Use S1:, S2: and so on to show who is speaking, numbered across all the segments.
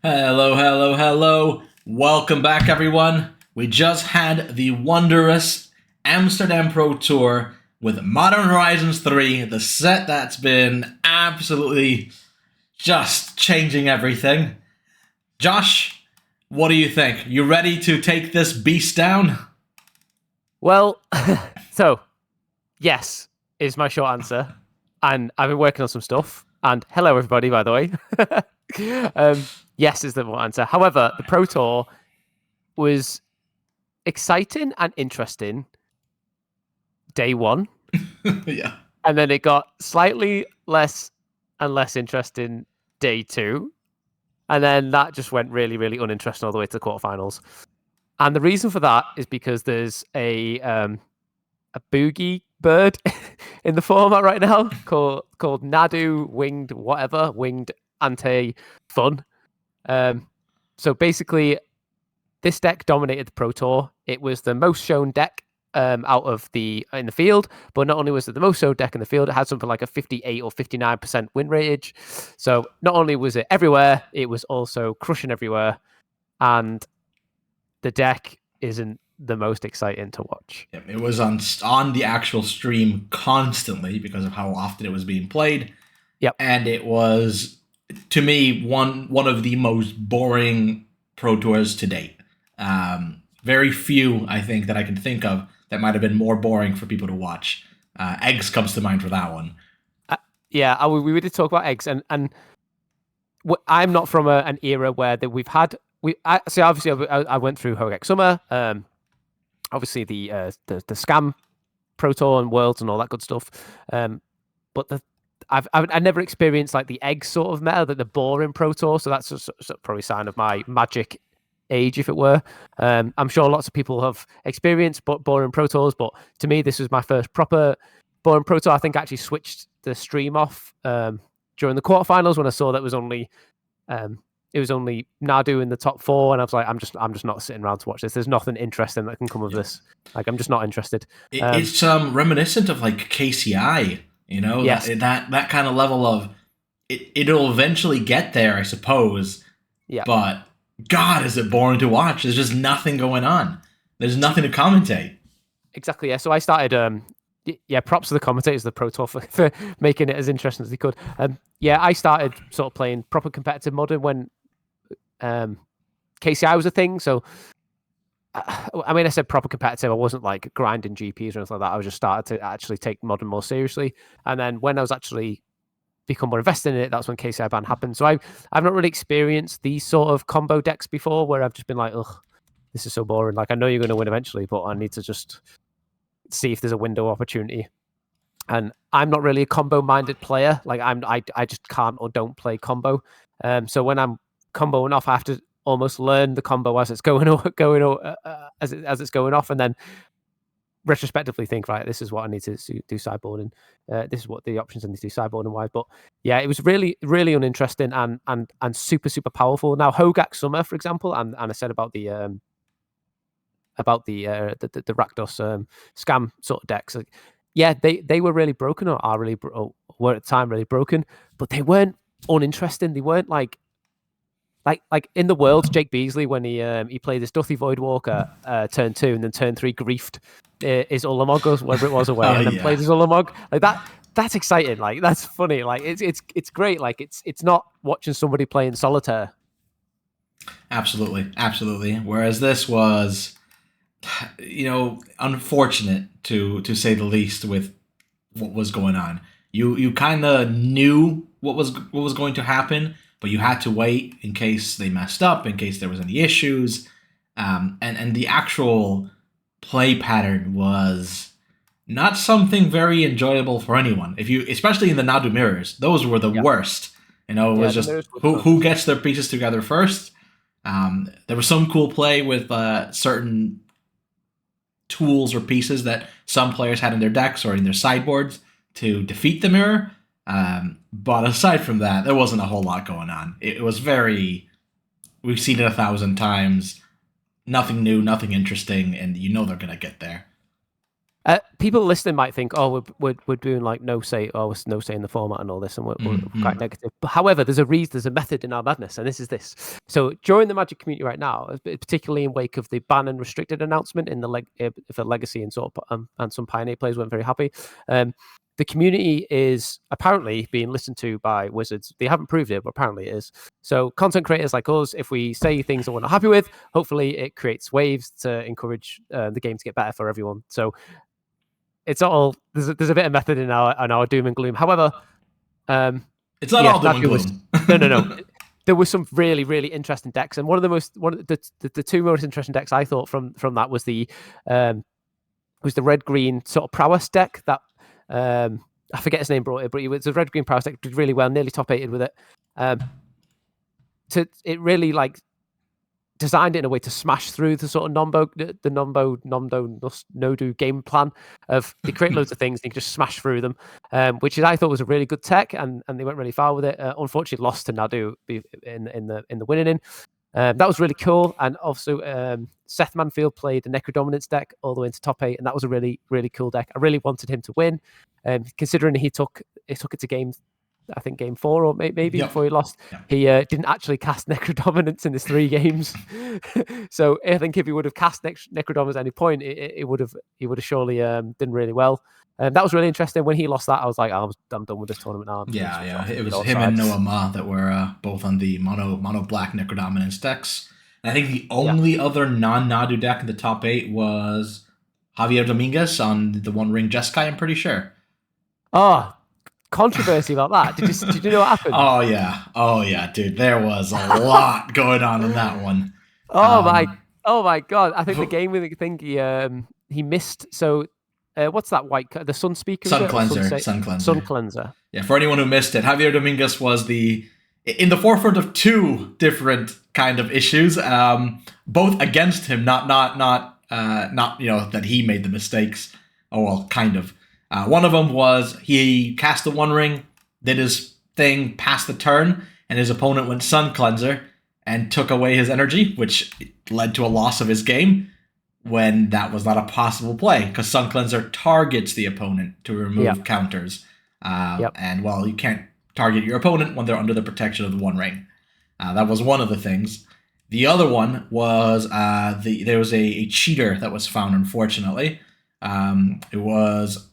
S1: Hello, hello, hello. Welcome back, everyone. We just had the wondrous Amsterdam Pro Tour with Modern Horizons 3, the set that's been absolutely just changing everything. Josh, what do you think? You ready to take this beast down?
S2: Well, so yes is my short answer, and I've been working on some stuff. And hello, everybody, by the way. Yes is the one answer. However, the Pro Tour was exciting and interesting day one,
S1: Yeah.
S2: and then it got slightly less and less interesting day two, and then that just went really, really uninteresting all the way to the quarterfinals. And the reason for that is because there's a boogie bird in the format right now called Nadu winged ante fun. So basically, this deck dominated the Pro Tour. It was the most shown deck in the field, but not only was it the most shown deck in the field, it had something like a 58 or 59% win rate. So not only was it everywhere, it was also crushing everywhere, and the deck isn't the most exciting to watch.
S1: It was on the actual stream constantly because of how often it was being played.
S2: Yep.
S1: And it was, to me, one of the most boring Pro Tours to date. Very few, I think, that I can think of that might have been more boring for people to watch. Eggs comes to mind for that one.
S2: Yeah, we did talk about eggs, and I'm not from an era where that we've had. Obviously I went through Hogek Summer, obviously the scam Pro Tour and Worlds and all that good stuff. But I never experienced like the egg sort of meta, the boring Pro Tour. So that's probably a sign of my magic age, if it were. I'm sure lots of people have experienced boring Pro Tours, but to me, this was my first proper boring Pro Tour. I think I actually switched the stream off during the quarterfinals when I saw that it was only Nadu in the top four, and I was like, I'm just not sitting around to watch this. There's nothing interesting that can come of this. Like, I'm just not interested.
S1: It's reminiscent of like KCI,
S2: Yes.
S1: that kind of level of it'll eventually get there, I suppose.
S2: Yeah.
S1: But God, is it boring to watch? There's just nothing going on. There's nothing to commentate.
S2: Exactly. Yeah. So I started. Props to the commentators of the Pro Tour for making it as interesting as they could. I started sort of playing proper competitive modern when KCI was a thing. So, I mean, I said proper competitive. I wasn't like grinding GPs or anything like that. I was just started to actually take modern more seriously. And then when I was actually become more invested in it, that's when KCI ban happened. So I've not really experienced these sort of combo decks before, where I've just been like, ugh, this is so boring. Like, I know you're going to win eventually, but I need to just see if there's a window opportunity. And I'm not really a combo-minded player. Like, I just can't or don't play combo. So when I'm comboing off, I have to almost learn the combo as it's going as it's going off, and then retrospectively think, right, this is what I need to do sideboarding. This is what the options I need to do sideboarding wise. But yeah, it was really, really uninteresting and super, super powerful. Now, Hogak Summer, for example, and I said about the Rakdos scam sort of decks. Like, yeah, they were really broken, or were at the time really broken, but they weren't uninteresting. They weren't like in the Worlds, Jake Beasley, when he played this Duthie Voidwalker turn 2 and then turn 3 griefed his Ulamog, or whatever it was, away, and then played his Ulamog. Like that's exciting. Like, that's funny. Like, it's great. Like, it's not watching somebody playing solitaire.
S1: Absolutely. Whereas this was, unfortunate to say the least with what was going on. You kind of knew what was going to happen, but you had to wait in case they messed up, in case there was any issues, and the actual play pattern was not something very enjoyable for anyone. Especially in the Nadu mirrors, those were the worst. It was just who gets their pieces together first. There was some cool play with certain tools or pieces that some players had in their decks or in their sideboards to defeat the mirror. But aside from that, there wasn't a whole lot going on. It was we've seen it 1,000 times. Nothing new, nothing interesting, and they're going to get there.
S2: People listening might think, "Oh, we're doing like no say, it's no say in the format and all this, and we're quite negative." But however, there's a method in our madness, and this is this. So during the Magic community right now, particularly in wake of the ban and restricted announcement in for Legacy and and some Pioneer players weren't very happy. The community is apparently being listened to by Wizards. They haven't proved it, but apparently it is. So content creators like us, if we say things that we're not happy with, hopefully it creates waves to encourage the game to get better for everyone. So it's all there's a bit of method in our doom and gloom. However,
S1: it's not all doom and gloom.
S2: No. There were some really, really interesting decks, and one of the two most interesting decks I thought from that was the red green sort of prowess deck that I forget his name brought it, but it was a red green prowess deck, did really well, nearly top 8'd with it. It really like designed it in a way to smash through the sort of Nodu game plan of they create loads of things and you can just smash through them, which I thought was a really good tech, and they went really far with it. Unfortunately, lost to Nadu in the winning in. That was really cool, and also Seth Manfield played the Necrodominance deck all the way into top 8, and that was a really, really cool deck. I really wanted him to win, considering he took it to game 4 or maybe before he lost. He didn't actually cast Necrodominance in his 3 games. So I think if he would have cast Necrodominance at any point, he would have surely done really well. That was really interesting. When he lost that, I was like, I'm done with this tournament now.
S1: It was him and Noah Ma that were both on the mono black Necrodominance decks. And I think the only other non-Nadu deck in the top 8 was Javier Dominguez on the One Ring Jeskai, I'm pretty sure.
S2: Oh, controversy about that. Did you know what happened?
S1: Oh yeah, dude. There was a lot going on in that one.
S2: Oh my god! I think the game with he missed. So what's that white? The Sun Speaker.
S1: Sun Cleanser. Yeah, for anyone who missed it, Javier Dominguez was in the forefront of 2 different kind of issues, both against him, not that he made the mistakes. Oh well, kind of. One of them was he cast the One Ring, did his thing, passed the turn, and his opponent went Sun Cleanser and took away his energy, which led to a loss of his game when that was not a possible play, because Sun Cleanser targets the opponent to remove counters. And, well, you can't target your opponent when they're under the protection of the One Ring. That was one of the things. The other one was there was a cheater that was found, unfortunately. It was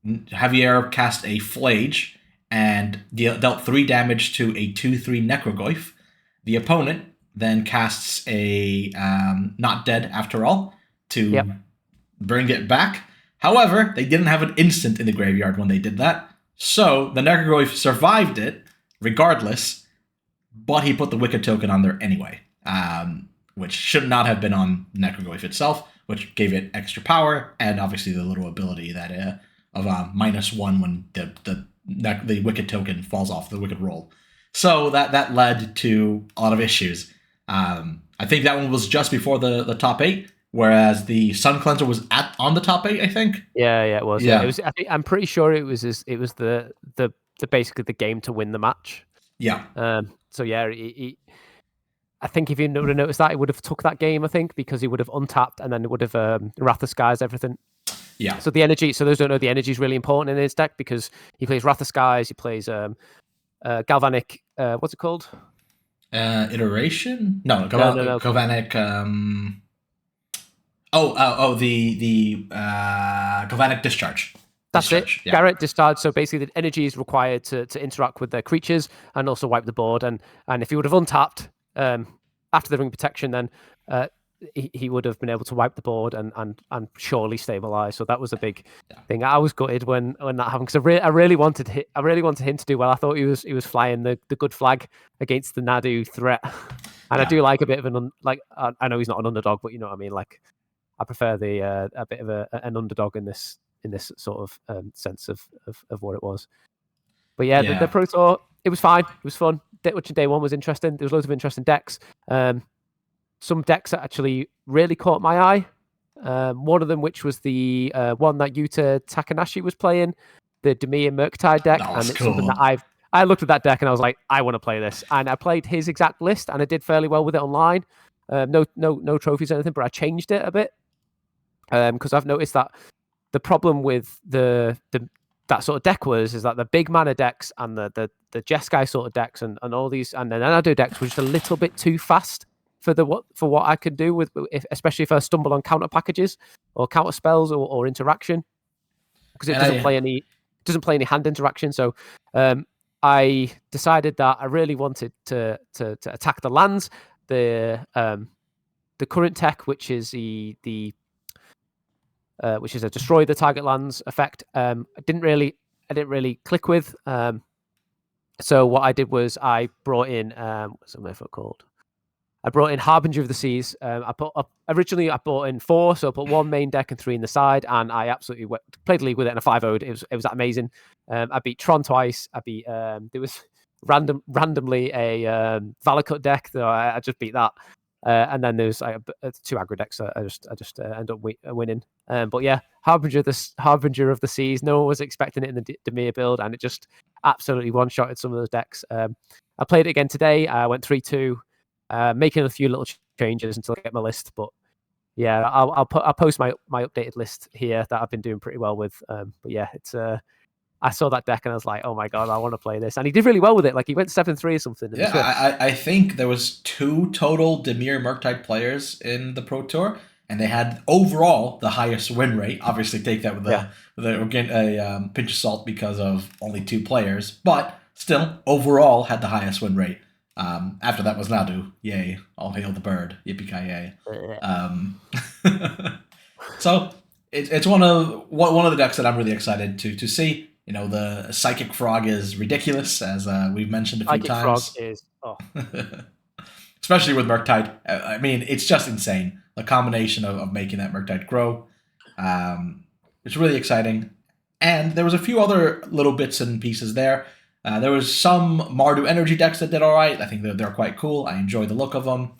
S1: Javier cast a Flage and dealt 3 damage to a 2/3 Necrogoyf. The opponent then casts a Not Dead After All to bring it back. However, they didn't have an instant in the graveyard when they did that, so the Necrogoyf survived it regardless, but he put the Wicked token on there anyway, which should not have been on Necrogoyf itself, which gave it extra power and obviously the little ability that of -1 when the Wicked token falls off the Wicked roll. So that led to a lot of issues. I think that one was just before the top 8, whereas the Sun Cleanser was on the top 8, I think.
S2: Yeah, it was. Yeah. It was. I'm pretty sure it was the basically the game to win the match.
S1: Yeah.
S2: So yeah, I think if you would have noticed that, he would have took that game, I think, because he would have untapped and then it would have Wrath of Skies everything.
S1: Yeah.
S2: So the energy. So those who don't know, the energy is really important in his deck because he plays Wrath of Skies, he plays Galvanic. What's it called?
S1: Iteration? No. Galvanic. The Galvanic Discharge.
S2: That's it. Yeah. Garrett Discharge. So basically, the energy is required to interact with their creatures and also wipe the board. And if he would have untapped after the Ring Protection, then he would have been able to wipe the board and surely stabilize. So that was a big thing. I was gutted when that happened because I really wanted him to do well. I thought he was flying the good flag against the Nadu threat, and I do like a bit of I know he's not an underdog, but you know what I mean. Like I prefer a bit of an underdog in this sort of sense of what it was. But yeah. The Pro Tour, it was fine. It was fun. Day 1 was interesting. There was loads of interesting decks. Some decks that actually really caught my eye. One of them, which was the one that Yuta Takanashi was playing, the Demi and Murktide deck.
S1: And it's
S2: something that I looked at that deck and I was like, I want to play this. And I played his exact list and I did fairly well with it online. No trophies or anything, but I changed it a bit. Because I've noticed that the problem with that sort of deck is that the big mana decks and the Jeskai sort of decks and all these and the Nado decks were just a little bit too fast for what I could do with, especially if I stumble on counter packages or counter spells or interaction, because it doesn't play any hand interaction. So I decided that I really wanted to attack the lands. The current tech, which is which is a destroy the target lands effect, I didn't really click with. So what I did was I brought in what's the method called? I brought in Harbinger of the Seas. Originally I brought in 4, so I put 1 main deck and 3 in the side, and I absolutely played a league with it and a 5-0'd. It was amazing. I beat Tron twice. I beat there was randomly a Valakut deck, so I just beat that. And then there's 2 aggro decks. So I just end up winning. But yeah, Harbinger of the Seas. No one was expecting it in the Dimir build, and it just absolutely one-shotted some of those decks. I played it again today. I went 3-2. Making a few little changes until I get my list, but yeah, I'll post my updated list here that I've been doing pretty well with. But yeah, it's I saw that deck and I was like, oh my god, I want to play this, and he did really well with it. Like he went 7-3 or something.
S1: Yeah, I think there was 2 total Dimir Murktide players in the Pro Tour, and they had overall the highest win rate. Obviously, take that with a pinch of salt because of only 2 players, but still overall had the highest win rate. After that was Nadu. Yay. All hail the bird. Yippee-ki-yay. So it's one of the decks that I'm really excited to see. You know, the Psychic Frog is ridiculous, as we've mentioned a few times.
S2: Psychic Frog is
S1: especially with Murktide. I mean, it's just insane. The combination of making that Murktide grow. It's really exciting. And there was a few other little bits and pieces there. There was some Mardu energy decks that did all right. I think they're quite cool. I enjoy the look of them.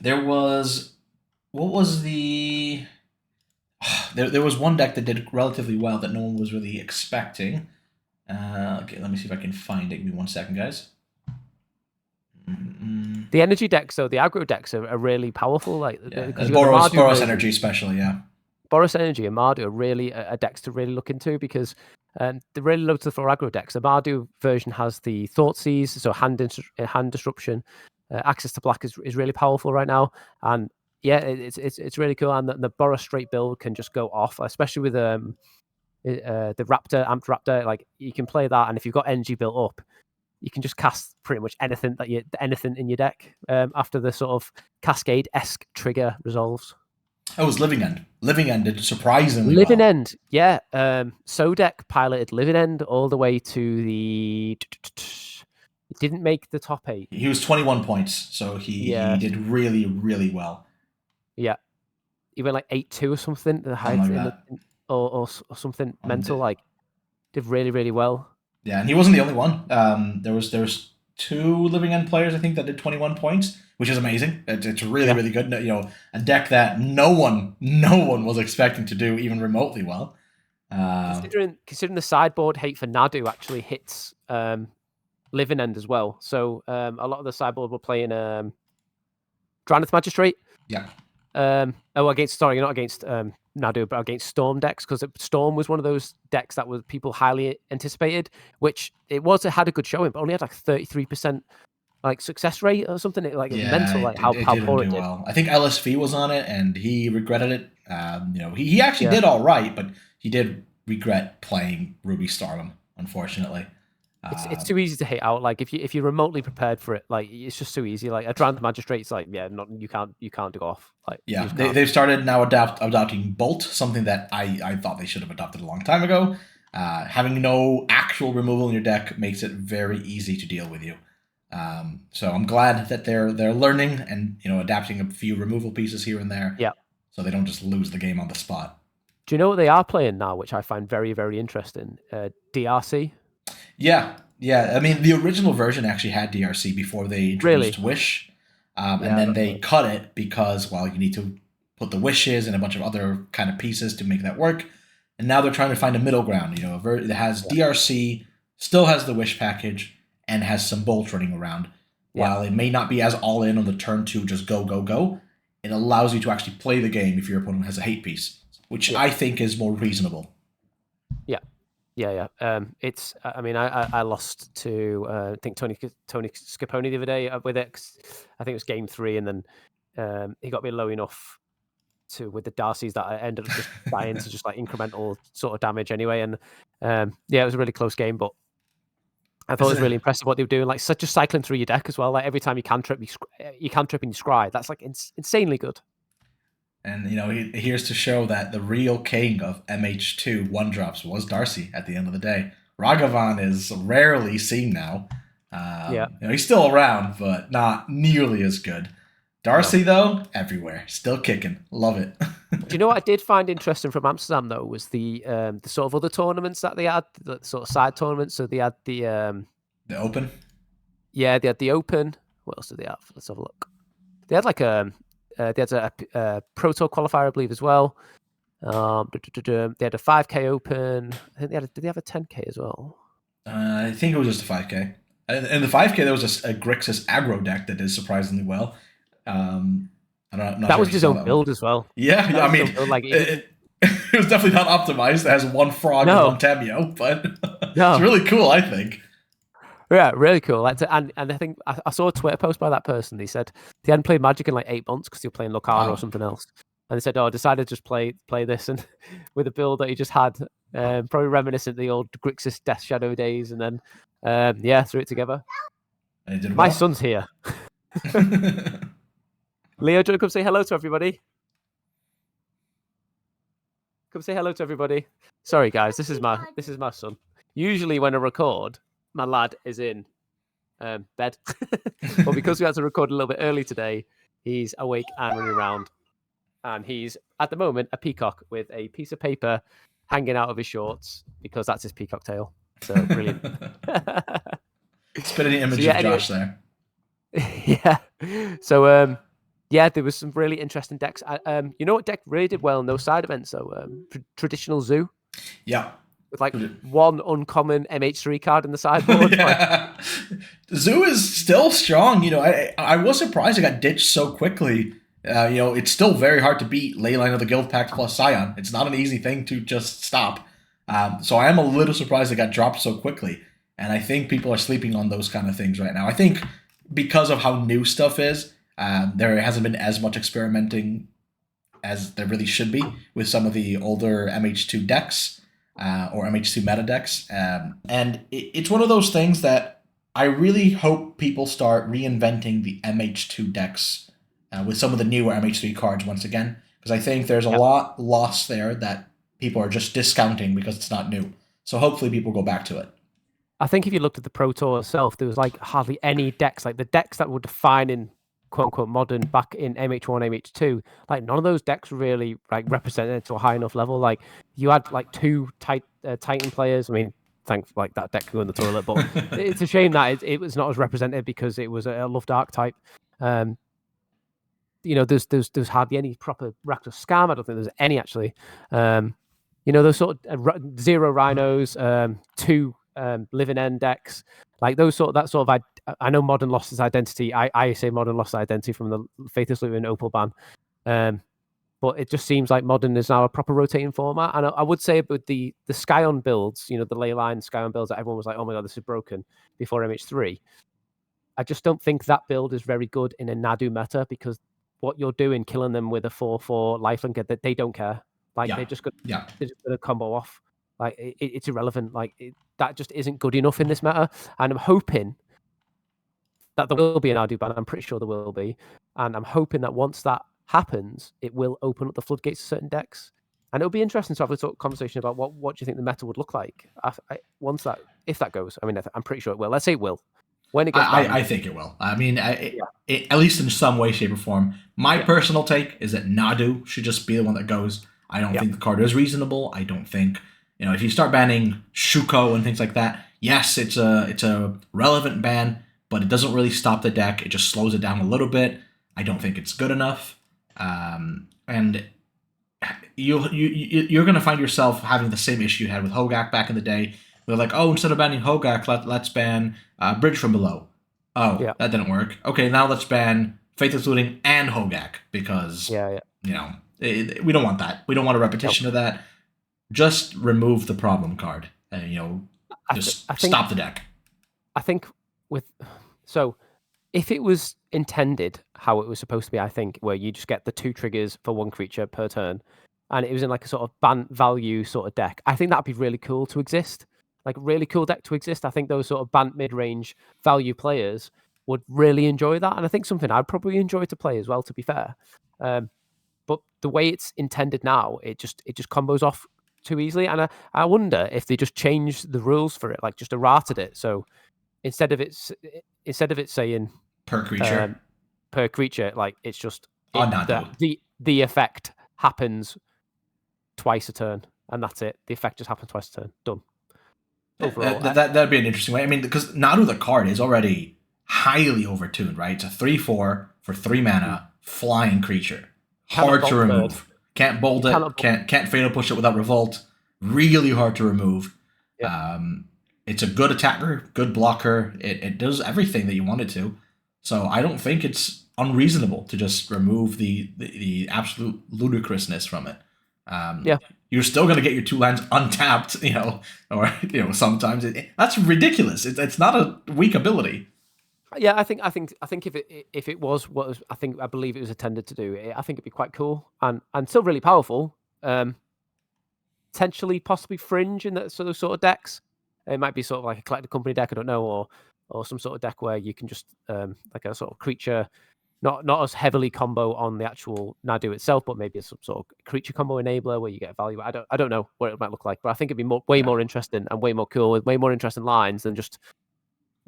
S1: There was... What was the... There was one deck that did relatively well that no one was really expecting. Okay, let me see if I can find it. Give me 1 second, guys.
S2: The energy decks, though, the aggro decks are really powerful. Like
S1: Boros energy, especially, yeah.
S2: Boros energy and Mardu are really a decks to really look into, because they're really loads for aggro decks. The Mardu version has the Thoughtseize, so hand disruption. Access to black is really powerful right now, and yeah, it's really cool. And the Boros straight build can just go off, especially with the Raptor, Amped Raptor. Like you can play that, and if you've got energy built up, you can just cast pretty much anything in your deck after the sort of Cascade-esque trigger resolves.
S1: Oh, it was Living End. Living End did surprisingly
S2: Living
S1: well.
S2: End, yeah. Sodek piloted Living End all the way to the... It didn't make the top 8.
S1: He was 21 points, so he did really, really well.
S2: Yeah. He went like 8-2 or something. Or something mental. Like, did really, really well.
S1: Yeah, and he wasn't the only one. There was 2 Living End players, I think, that did 21 points, which is amazing. It's really, really good. You know, a deck that no one was expecting to do even remotely well.
S2: Considering the sideboard hate for Nadu actually hits Living End as well. So a lot of the sideboard were playing Drannith Magistrate.
S1: Yeah.
S2: Not against Nadu, but against Storm decks, because Storm was one of those decks that was people highly anticipated, which it had a good showing, but only had like 33% like success rate or something. Mental, like how poor it did.
S1: Well. I think LSV was on it, and he regretted it. You know, he actually did all right, but he did regret playing Ruby Stardom, unfortunately.
S2: It's too easy to hit out. Like if you're remotely prepared for it, like it's just too easy. Like a Drannith Magistrate's like, you can't go off. Like
S1: they've started now adopting Bolt, something that I thought they should have adopted a long time ago. Having no actual removal in your deck makes it very easy to deal with you. So I'm glad that they're learning and adapting a few removal pieces here and there.
S2: Yeah.
S1: So they don't just lose the game on the spot.
S2: Do you know what they are playing now, which I find very, very interesting? DRC.
S1: Yeah. I mean, the original version actually had DRC before they introduced Wish. And then they cut it because, well, you need to put the wishes and a bunch of other kind of pieces to make that work. And now they're trying to find a middle ground. It has DRC, still has the wish package, and has some Bolt running around.
S2: Yeah.
S1: While it may not be as all in on the turn 2, just go, it allows you to actually play the game if your opponent has a hate piece, which I think is more reasonable.
S2: Yeah. It's. I mean, I lost to I think Tony Scapone the other day with it. 'Cause I think it was game 3, and then he got me low enough with the Darcys that I ended up just dying to just like incremental sort of damage anyway. And it was a really close game, but I thought it was really impressive what they were doing. Like just cycling through your deck as well. Like every time you cantrip, you cantrip and you scry. That's like insanely good.
S1: And, here's to show that the real king of MH2 1-drops was Darcy at the end of the day. Ragavan is rarely seen now. He's still around, but not nearly as good. Darcy, though, everywhere. Still kicking. Love it.
S2: Do you know what I did find interesting from Amsterdam, though, was the sort of other tournaments that they had, the sort of side tournaments. So they had the
S1: Open?
S2: Yeah, they had the Open. What else did they have? Let's have a look. They had like they had a Pro Tour qualifier, I believe, as well. They had a 5K Open. I think did they have a 10K as well?
S1: I think it was just a 5K. In the 5K, there was a Grixis aggro deck that did surprisingly well.
S2: That was his own build as well.
S1: Yeah, I mean, it was definitely not optimized. It has one Frog and one Tameo, but it's really cool, I think.
S2: Yeah, really cool. And I think I saw a Twitter post by that person. He said they hadn't played Magic in like 8 months because they were playing Locana or something else. And they said, I decided to just play this and with a build that he just had, probably reminiscent of the old Grixis Death Shadow days. And then, threw it together.
S1: And it did
S2: My
S1: well.
S2: son's here. Leo, do you want to come say hello to everybody? Come say hello to everybody. Sorry, guys. This is my son. Usually when I record, my lad is in bed. But because we had to record a little bit early today, he's awake and running around. And he's, at the moment, a peacock with a piece of paper hanging out of his shorts because that's his peacock tail. So, brilliant.
S1: Spit any image of Josh there.
S2: Yeah. So, there was some really interesting decks. You know what deck really did well in those side events, though? Traditional Zoo.
S1: Yeah.
S2: With like one uncommon MH3 card in the sideboard.
S1: Yeah. Zoo is still strong. I was surprised it got ditched so quickly. It's still very hard to beat Leyline of the Guild Pact plus Scion. It's not an easy thing to just stop. So I am a little surprised it got dropped so quickly. And I think people are sleeping on those kind of things right now. I think because of how new stuff is, there hasn't been as much experimenting as there really should be with some of the older MH2 decks or MH2 meta decks. And it's one of those things that I really hope people start reinventing the MH2 decks with some of the newer MH3 cards once again, because I think there's a lot lost there that people are just discounting because it's not new. So hopefully people go back to it.
S2: I think if you looked at the Pro Tour itself, there was like hardly any decks, like the decks that were defining quote unquote modern back in MH1, MH2, like none of those decks really like represented to a high enough level. Like you had like 2 Titan players. I mean, thanks, like that deck could go in the toilet, but it's a shame that it was not as represented because it was a Love Dark type. There's hardly any proper Rakdos Scam. I don't think there's any actually. Those sort of 0 Rhinos, 2 Living End decks, like that sort of. I know Modern lost its identity. I say Modern lost its identity from the Faithless Loot and Opal ban. But it just seems like Modern is now a proper rotating format. And I would say with the Skyon builds, the Leyline Skyon builds that everyone was like, oh my God, this is broken before MH3. I just don't think that build is very good in a Nadu meta because what you're doing, killing them with a 4/4 lifelink, that they don't care. Like they're just going to combo off. Like it's irrelevant. Like that just isn't good enough in this meta. And I'm hoping that there will be an Nadu ban. I'm pretty sure there will be. And I'm hoping that once that happens, it will open up the floodgates to certain decks. And it'll be interesting to have a sort of conversation about what do you think the meta would look like if that goes. I mean, I'm pretty sure it will. Let's say it will. When it gets
S1: I think it will. I mean, at least in some way, shape, or form. My personal take is that Nadu should just be the one that goes. I don't think the card is reasonable. I don't think, if you start banning Shuko and things like that, yes, it's a relevant ban, but it doesn't really stop the deck. It just slows it down a little bit. I don't think it's good enough. And you're going to find yourself having the same issue you had with Hogak back in the day. They're like, oh, instead of banning Hogak, let's ban Bridge from Below. Oh, that didn't work. Okay, now let's ban Faithless Looting and Hogak because We don't want that. We don't want a repetition of that. Just remove the problem card, and just
S2: I think
S1: stop the deck.
S2: I think with so if it was intended how it was supposed to be, I think where you just get the 2 triggers for 1 creature per turn, and it was in like a sort of ban value sort of deck, I think that'd be really cool to exist. Like really cool deck to exist. I think those sort of bant mid-range value players would really enjoy that, and I think something I'd probably enjoy to play as well. To be fair, but the way it's intended now, it just combos off too easily, and I wonder if they just changed the rules for it, like just errated it. So instead of it saying
S1: Per creature.
S2: per creature, like it's just
S1: Nado.
S2: the effect happens twice a turn, and that's it. The effect just happens twice a turn. Done. Overall,
S1: that'd be an interesting way. I mean, because Nado the card is already highly overtuned, right? It's a 3/4 for 3 mana flying creature. Hard to remove. Can't bold it. Can't fatal push it without revolt. Really hard to remove.
S2: Yeah.
S1: It's a good attacker, good blocker. It does everything that you want it to. So I don't think it's unreasonable to just remove the absolute ludicrousness from it.
S2: Yeah.
S1: You're still going to get your 2 lands untapped, or sometimes that's ridiculous. It's not a weak ability.
S2: Yeah, I think if it was what was, I believe it was intended to do, I think it'd be quite cool and still really powerful. Potentially, possibly fringe in that sort of decks. It might be sort of like a collected company deck, I don't know, or some sort of deck where you can just like a sort of creature, not as heavily combo on the actual Nadu itself, but maybe some sort of creature combo enabler where you get value. I don't know what it might look like, but I think it'd be way more interesting and way more cool with way more interesting lines than just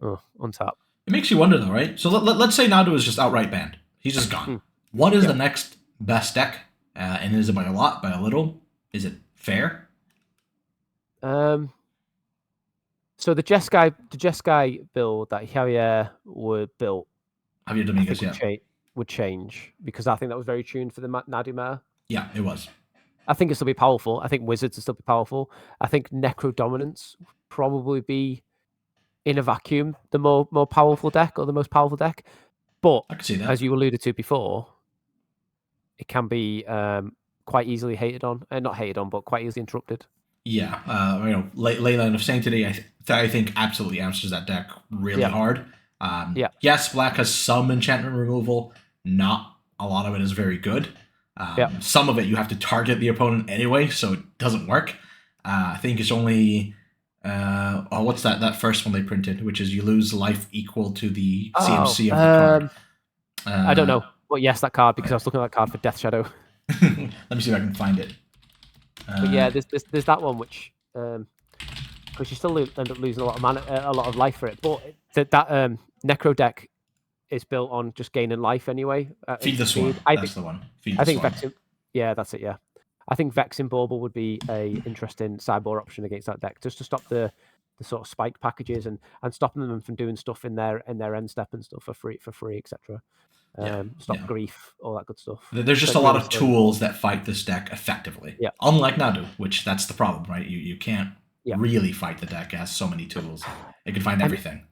S2: untap.
S1: It makes you wonder though, right? So let's say Nadu is just outright banned. He's just gone. What is the next best deck? And is it by a lot, by a little? Is it fair?
S2: So the Jeskai build that Javier built,
S1: Javier Dominguez,
S2: would change because I think that was very tuned for the Nadu meta.
S1: Yeah, it was.
S2: I think it'll still be powerful. I think Wizards will still be powerful. I think Necro Dominance probably be in a vacuum the more powerful deck or the most powerful deck. But
S1: I can see that.
S2: As you alluded to before, it can be quite easily hated on, not hated on, but quite easily interrupted.
S1: Yeah, Leyline of Sanctity, I think absolutely answers that deck really hard. Yes, Black has some enchantment removal. Not a lot of it is very good. Some of it you have to target the opponent anyway, so it doesn't work. I think it's only what's that first one they printed, which is you lose life equal to the CMC of the card.
S2: I don't know, but yes, that card, because I was looking at that card for Death Shadow.
S1: Let me see if I can find it.
S2: But yeah, there's that one which because you still end up losing a lot of mana, a lot of life for it. But that Necro deck is built on just gaining life anyway.
S1: Feed the Swarm. That's the one.
S2: I think Vexing. Yeah, that's it. Yeah, I think Vexing Bauble would be a interesting sideboard option against that deck, just to stop the sort of spike packages and stopping them from doing stuff in their end step and stuff for free, etc. Stop grief, all that good stuff.
S1: There's just a lot of tools that fight this deck effectively.
S2: Yeah.
S1: Unlike Nadu, which that's the problem, right? You can't really fight the deck. It has so many tools. It can find everything.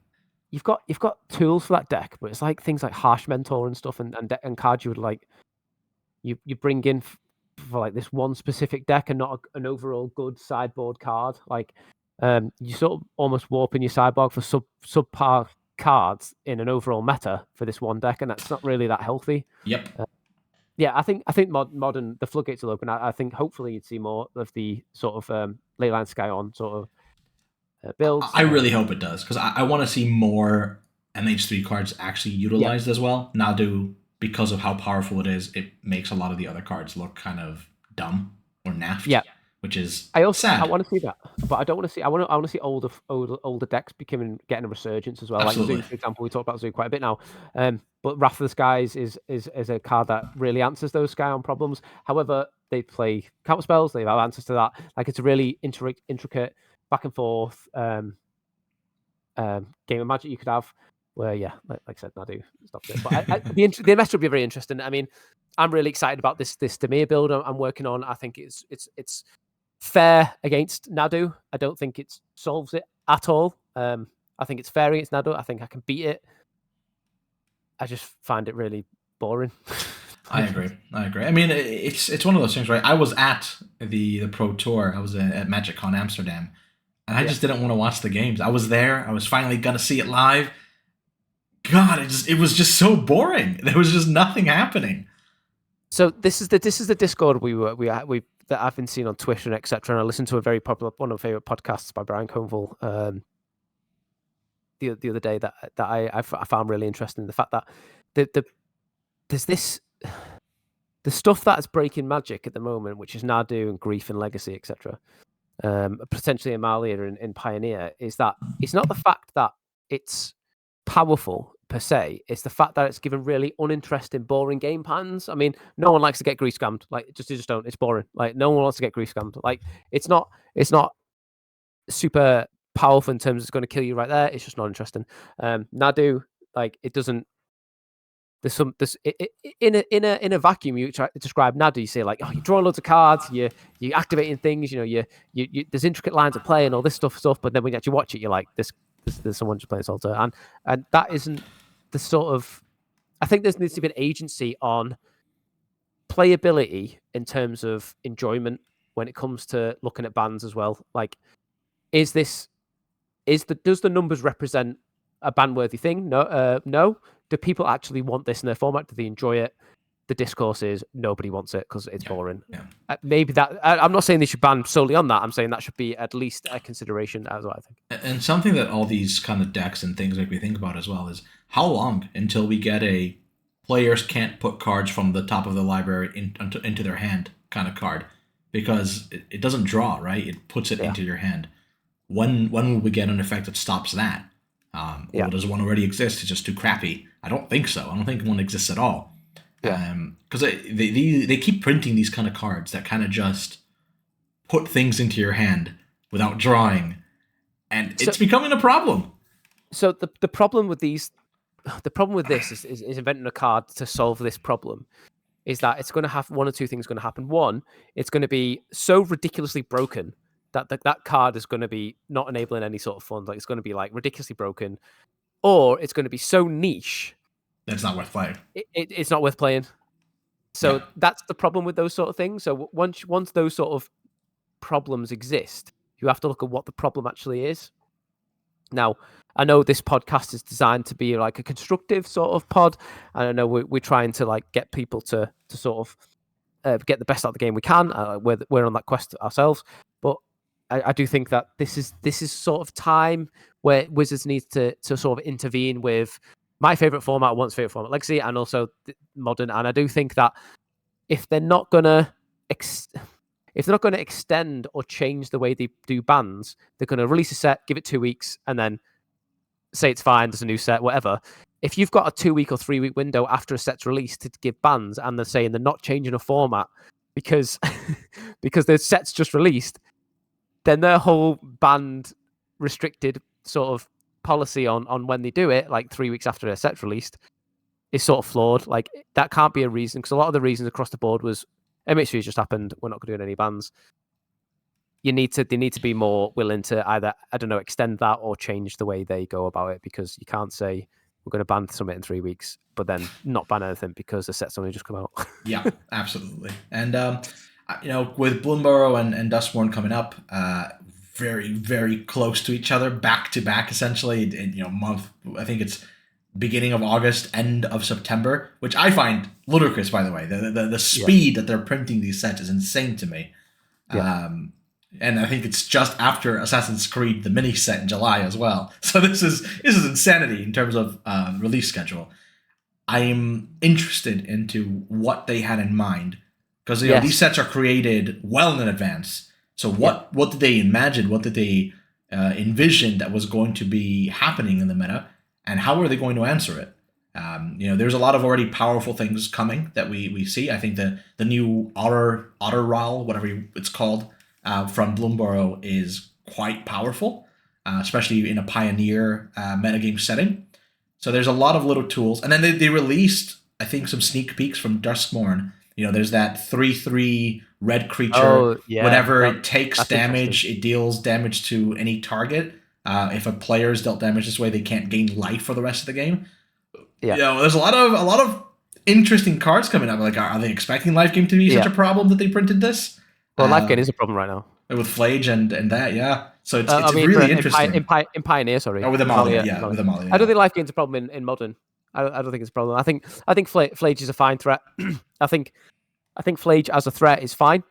S2: You've got tools for that deck, but it's like things like Harsh Mentor and stuff, and cards you would like you bring in for like this one specific deck and not an overall good sideboard card. Like you sort of almost warping your sideboard for subpar cards in an overall meta for this one deck, and that's not really that healthy.
S1: Yep.
S2: I think modern the floodgates will open. I think hopefully you'd see more of the sort of Leyline Scion sort of builds.
S1: I really hope it does, because I want to see more MH3 cards actually utilized as well. Nadu, because of how powerful it is, it makes a lot of the other cards look kind of dumb or naff. Yeah. Which is sad.
S2: I want to see that, but I don't want to see. I want to see older decks getting a resurgence as well.
S1: Absolutely.
S2: Like Zoo, for example, we talked about Zoo quite a bit now. But Wrath of the Skies is a card that really answers those Scion problems. However, they play counter spells. They have answers to that. Like it's a really intricate back and forth game of Magic you could have. Where like I said, Nadu stopped it. But the match will be very interesting. I mean, I'm really excited about this Demir build I'm working on. I think it's fair against Nadu. I don't think it solves it at all. I think it's fair against Nadu. I think I can beat it. I just find it really boring.
S1: I agree. I agree. I mean, it's one of those things, right? I was at the Pro Tour. I was at MagicCon Amsterdam, and I
S2: Yeah.
S1: just didn't want to watch the games. I was there. I was finally gonna see it live. God, it was just so boring. There was just nothing happening.
S2: So this is the Discord we that I've been seeing on Twitter and etc. And I listened to a very popular one of my favorite podcasts by Brian Cohnville the other day that I found really interesting. The fact that there's this the stuff that's breaking Magic at the moment, which is Nadu and Grief and Legacy, etc. Potentially Amalia in Pioneer, is that it's not the fact that it's powerful per se, it's the fact that it's given really uninteresting, boring game patterns. I mean, no one likes to get grief scammed. Like, just don't. It's boring. Like, no one wants to get grief scammed. Like, it's not super powerful in terms of it's going to kill you right there. It's just not interesting. Nadu, like, it doesn't. There's in a vacuum. You try to describe Nadu. You say like, oh, you draw loads of cards. You activating things. You know, you there's intricate lines of play and all this stuff. But then when you actually watch it, you're like, there's someone just playing Solitaire, and that isn't the sort of. I think there needs to be an agency on playability in terms of enjoyment when it comes to looking at bands as well. Like, does the numbers represent a ban-worthy thing? No, no. Do people actually want this in their format? Do they enjoy it? The discourse is nobody wants it because it's boring.
S1: Yeah.
S2: Maybe that. I'm not saying they should ban solely on that. I'm saying that should be at least a consideration. As what I think.
S1: And something that all these kind of decks and things make me think about as well is how long until we get a players can't put cards from the top of the library into their hand kind of card, because it doesn't draw, right? It puts it into your hand. When will we get an effect that stops that? Or does one already exist? It's just too crappy. I don't think so. I don't think one exists at all. Because they keep printing these kind of cards that kind of just put things into your hand without drawing, and it's becoming a problem.
S2: So the problem with these, the problem with this is inventing a card to solve this problem. Is that it's going to have one or two things going to happen. One, it's going to be so ridiculously broken that that card is going to be not enabling any sort of fun. Like, it's going to be like ridiculously broken, or it's going to be so niche
S1: that's not worth playing.
S2: It's not worth playing. So that's the problem with those sort of things. So once those sort of problems exist, you have to look at what the problem actually is. Now, I know this podcast is designed to be like a constructive sort of pod, and I know we're trying to like get people to sort of get the best out of the game we can. We're on that quest ourselves, but I do think that this is sort of time where Wizards needs to sort of intervene with my favorite format, once favorite format, Legacy, and also Modern. And I do think that if they're not gonna extend or change the way they do bans, they're going to release a set, give it 2 weeks, and then say it's fine, there's a new set, whatever. If you've got a 2 week or 3 week window after a set's released to give bans, and they're saying they're not changing a format because the set's just released, then their whole banned restricted sort of policy on when they do it, like 3 weeks after a set's released, is sort of flawed. Like, that can't be a reason, because a lot of the reasons across the board was MH3 just happened, we're not going to do any bans. They need to be more willing to either, I don't know, extend that or change the way they go about it, because you can't say we're going to ban something in 3 weeks, but then not ban anything because the set's only just come out.
S1: Yeah, absolutely. And, with Bloomburrow and Dustborn coming up, very, very close to each other, back to back, essentially, month, I think it's beginning of August, end of September, which I find ludicrous, by the way. The speed that they're printing these sets is insane to me. Yeah. And I think it's just after Assassin's Creed, the mini set in July as well. So this is insanity in terms of release schedule. I'm interested into what they had in mind, because these sets are created well in advance. So what did they imagine? What did they envision that was going to be happening in the meta? And how are they going to answer it? There's a lot of already powerful things coming that we see. I think the new Otter Rall, whatever it's called, from Bloomburrow is quite powerful, especially in a Pioneer metagame setting. So there's a lot of little tools. And then they released, I think, some sneak peeks from Duskmourn. There's that 3/3 red creature. Whenever it takes damage, it deals damage to any target. If a player's dealt damage this way, they can't gain life for the rest of the game. Yeah, there's a lot of interesting cards coming up. Like, are they expecting Life Game to be such a problem that they printed this?
S2: Well, Life Game is a problem right now.
S1: With Flage and that, yeah. So it's
S2: I mean,
S1: really interesting.
S2: In Pioneer, sorry.
S1: Oh, with Amalia, yeah, with Amalia.
S2: I don't think Life Game's a problem in Modern. I don't think it's a problem. I think Flage is a fine threat. I think Flage as a threat is fine.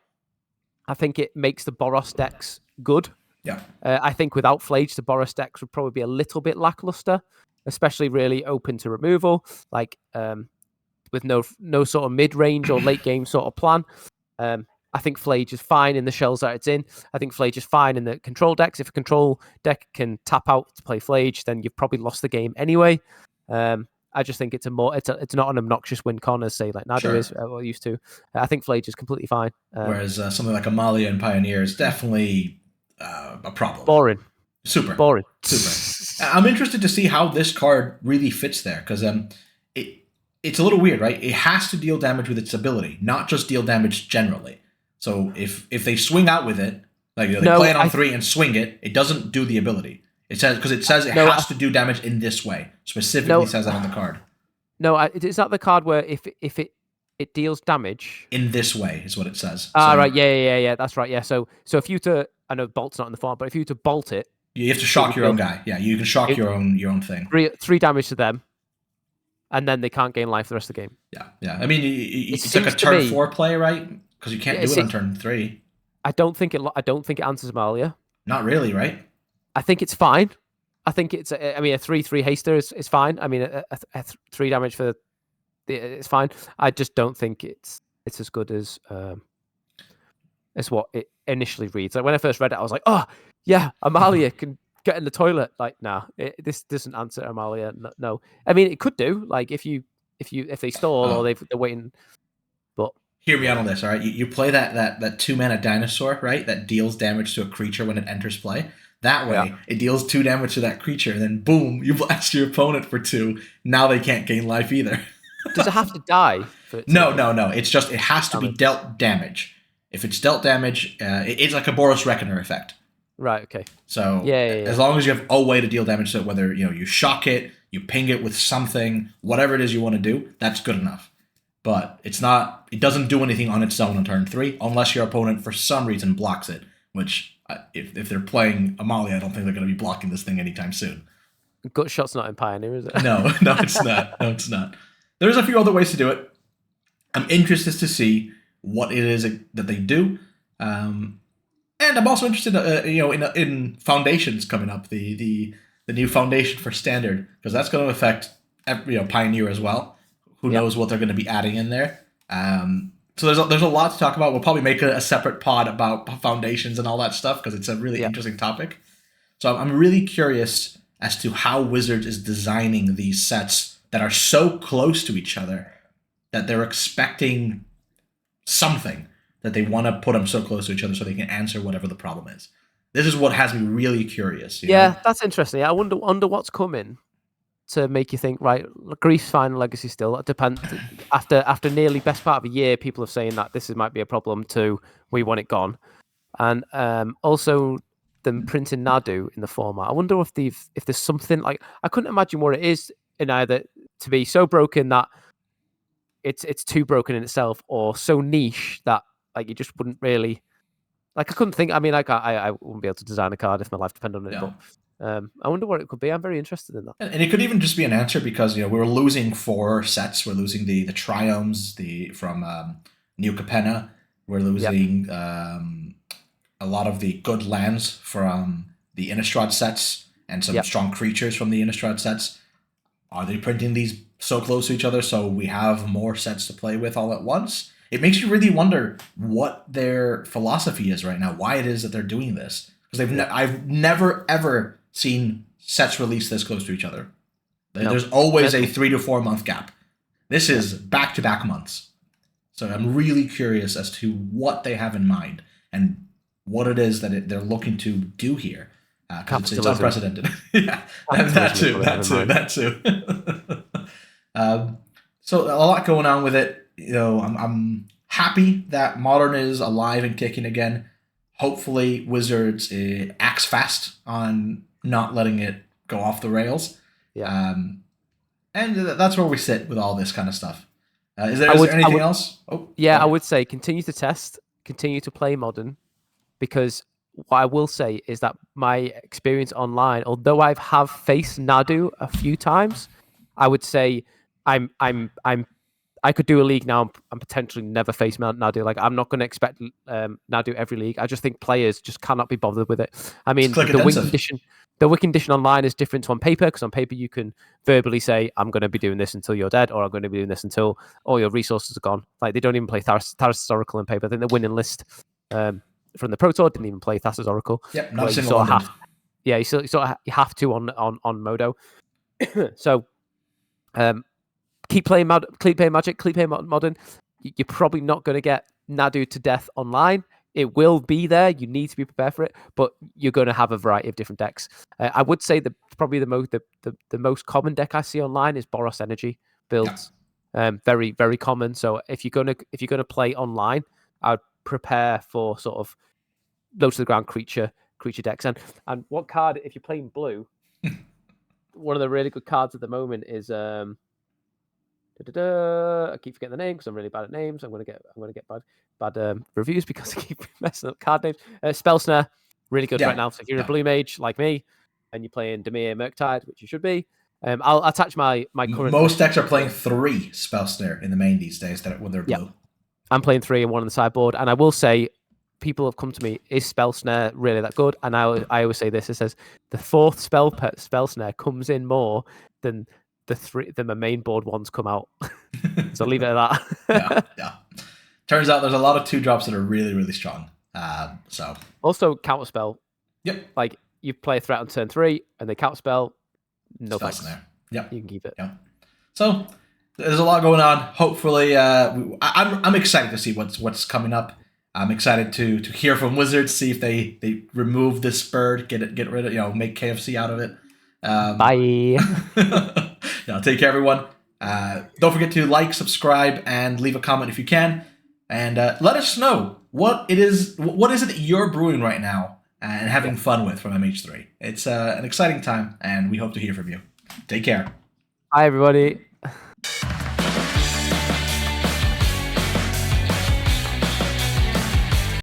S2: I think it makes the Boros decks good.
S1: Yeah.
S2: I think without Flage, the Boros decks would probably be a little bit lackluster, especially really open to removal, like with no sort of mid-range or late-game sort of plan. I think Flage is fine in the shells that it's in. I think Flage is fine in the control decks. If a control deck can tap out to play Flage, then you've probably lost the game anyway. I just think it's not an obnoxious win con as say like Nadu is or used to. I think Flage is completely fine.
S1: Whereas something like Amalia and Pioneer is definitely a problem.
S2: Boring.
S1: Super.
S2: Boring.
S1: Super. I'm interested to see how this card really fits there, because it's a little weird, right? It has to deal damage with its ability, not just deal damage generally. So if they swing out with it, like they play it on 3 and swing it, it doesn't do the ability. It says it has to do damage in this way. Specifically says that on the card.
S2: No, is that the card where if it deals damage
S1: in this way is what it says.
S2: Right, yeah, that's right, yeah. So if you to, I know bolt's not in the form, but if you to bolt it,
S1: you have to shock your own guy. Yeah, you can shock your own thing.
S2: 3 damage to them, and then they can't gain life the rest of the game.
S1: Yeah. I mean, it's like a turn 4 play, right? Because you can't do it on turn 3.
S2: I don't think it answers Amalia.
S1: Not really, right?
S2: I think it's fine. I think it's. A 3/3 haster is fine. I mean, a 3 damage for it's fine. I just don't think it's as good as what it initially reads. Like when I first read it, I was like, oh yeah, Amalia can get in the toilet. Like, nah, this doesn't answer Amalia. No, I mean it could do. Like if they stall or they're waiting. But
S1: hear me out on this, all right? You play that 2-mana dinosaur, right? That deals damage to a creature when it enters play. That way, it deals 2 damage to that creature, and then boom, you blast your opponent for 2. Now they can't gain life either.
S2: Does it have to die?
S1: No. It's just it has to be dealt damage. If it's dealt damage, it's like a Boros Reckoner effect.
S2: Right. Okay.
S1: So as long as you have a way to deal damage to it, whether you shock it, you ping it with something, whatever it is you want to do, that's good enough. But it's not. It doesn't do anything on its own on turn 3 unless your opponent for some reason blocks it, which. If they're playing Amalia, I don't think they're going to be blocking this thing anytime soon.
S2: Gutshot's not in Pioneer, is it?
S1: No, it's not. No, it's not. There's a few other ways to do it. I'm interested to see what it is that they do, and I'm also interested, in foundations coming up. The new foundation for Standard, because that's going to affect Pioneer as well. Who knows what they're going to be adding in there? So there's a lot to talk about. We'll probably make a separate pod about foundations and all that stuff because it's a really interesting topic. So I'm really curious as to how Wizards is designing these sets that are so close to each other that they're expecting something that they want to put them so close to each other so they can answer whatever the problem is. This is what has me really curious. You know?
S2: That's interesting. I wonder what's coming to make you think, right, Grief's fine, Legacy still. It depends. After nearly best part of a year, people are saying that this might be a problem too. We want it gone. And also them printing Nadu in the format. I wonder if there's something like, I couldn't imagine what it is in either to be so broken that it's too broken in itself, or so niche that like you just wouldn't really like. I couldn't think. I mean, like I wouldn't be able to design a card if my life depended on it.
S1: No.
S2: But I wonder what it could be. I'm very interested in that.
S1: And it could even just be an answer because we're losing 4 sets. We're losing the Triomes from New Capenna. We're losing a lot of the good lands from the Innistrad sets and some strong creatures from the Innistrad sets. Are they printing these so close to each other so we have more sets to play with all at once? It makes you really wonder what their philosophy is right now, why it is that they're doing this. Because I've never, ever seen sets released this close to each other. There's always a 3 to 4 month gap. This is back-to-back months. So I'm really curious as to what they have in mind and what it is that they're looking to do here. Because it's unprecedented. That too. So a lot going on with it. I'm happy that Modern is alive and kicking again. Hopefully Wizards acts fast on not letting it go off the rails. And that's where we sit with all this kind of stuff. Is there anything else? Oh,
S2: yeah, I would say continue to test, continue to play modern, because what I will say is that my experience online, although I have faced Nadu a few times, I would say I could do a league now and potentially never face Nadu. Like, I'm not going to expect Nadu every league. I just think players just cannot be bothered with it. I mean, the win condition online is different to on paper, because on paper you can verbally say, I'm going to be doing this until you're dead, or I'm going to be doing this until all your resources are gone. Like, they don't even play Thassa's Oracle on paper. I think the winning list from the Pro Tour didn't even play Thassa's Oracle.
S1: Yep, not a single one.
S2: Yeah, you have to on Modo. So, keep playing Magic, keep playing Modern. You're probably not going to get Nadu to death online. It will be there. You need to be prepared for it, but you're going to have a variety of different decks. I would say probably the most common deck I see online is Boros Energy builds. Yeah. Very, very common. So if you're gonna play online, I'd prepare for sort of low to the ground creature decks. And what card, if you're playing blue, one of the really good cards at the moment is I keep forgetting the name because I'm really bad at names. I'm gonna get bad reviews because I keep messing up card names. Spell Snare, really good right now. So if you're a blue mage like me and you're playing Dimir Murktide, which you should be, I'll attach my current.
S1: Most decks are playing 3 Spell Snare in the main these days when they're blue.
S2: I'm playing 3 and 1 on the sideboard, and I will say, people have come to me, is Spell Snare really that good? And I always say this: it says the 4th Spell Snare comes in more than the main board ones come out. So leave it at
S1: that. Yeah. Turns out there's a lot of 2-drops that are really, really strong. So
S2: also counterspell.
S1: Yep.
S2: Like, you play a threat on turn 3 and they counterspell. No
S1: Spell
S2: thanks.
S1: Snare. Yep.
S2: You can keep it.
S1: Yeah. So there's a lot going on. Hopefully, I'm excited to see what's coming up. I'm excited to hear from Wizards, see if they remove this bird, get rid of, make KFC out of it.
S2: Bye.
S1: Take care, everyone. Don't forget to like, subscribe, and leave a comment if you can. And let us know what is it that you're brewing right now and having fun with from MH3. It's an exciting time, and we hope to hear from you. Take care.
S2: Hi, everybody.